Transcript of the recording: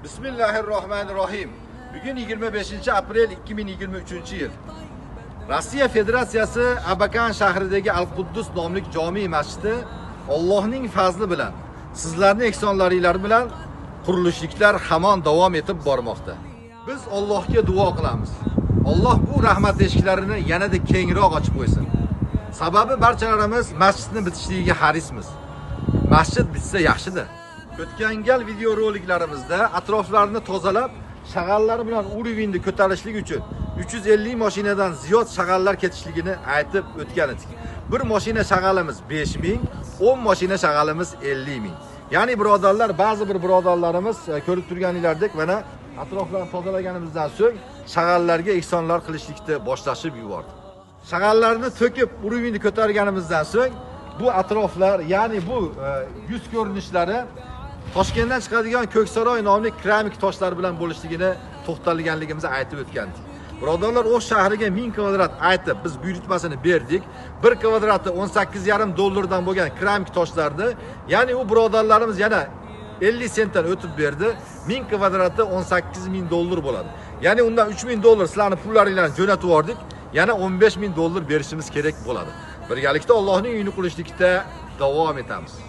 Bismillahirrahmanirrahim. Bugün 25 aprel 2023 yıl. Rossiya Federatsiyasi Abakan shahridagi Al-Quddus nomli jami masjidi Allohning fazli bilan, sizlarning ehsonlaringiz bilan qurilishliklar hamon davom etib bormoqda. Biz Allohga duo qilamiz. Alloh bu rahmat eshiklarini yanada kengroq ochib qo'ysin. Sababi barchalarimiz masjidni bitishligiga harismiz. Masjid bitsa yaxshidir. O'tgan gal videoroliklarimizda atroflarni tozalab, shag'allar bilan urovingni ko'tarishlik uchun 350 mashinadan ziyod shag'allar ketishligini aytib o'tgan edik. Bir mashina shag'alimiz 5000, 10 mashina shag'alimiz 50000. Ya'ni birodarlar, ba'zi bir birodarlarimiz ko'rib turganinglardek mana atroflarni tozalaganimizdan so'ng shag'allarga ehsonlar qilishlikni boshlashib yubordi. Shag'allarni to'kib, urovingni ko'targanimizdan so'ng bu atroflar, ya'ni bu yuz ko'rinishlari Toshkentdan chiqadigan Ko'ksaroy nomli keramik toshlar bilan bo'lishligini to'xtalganligimizni aytib o'tgandik. Birodarlar, O'sh shahriga 1000 kvadrat aytib biz buyurtmasini berdik. 1 kvadrati 18,5 dollardan bo'lgan keramik toshlarni, ya'ni u birodarlarimiz yana 50 sentdan o'tib berdi. 1000 kvadrati 18.000 dollar bo'ladi. Ya'ni undan 3000 dollar sizlarning pullaringlarni jo'natib yubordik. Yana 15.000 dollar berishimiz kerak bo'ladi. Birgalikda Allohning uyini qurishlikda davom etamiz.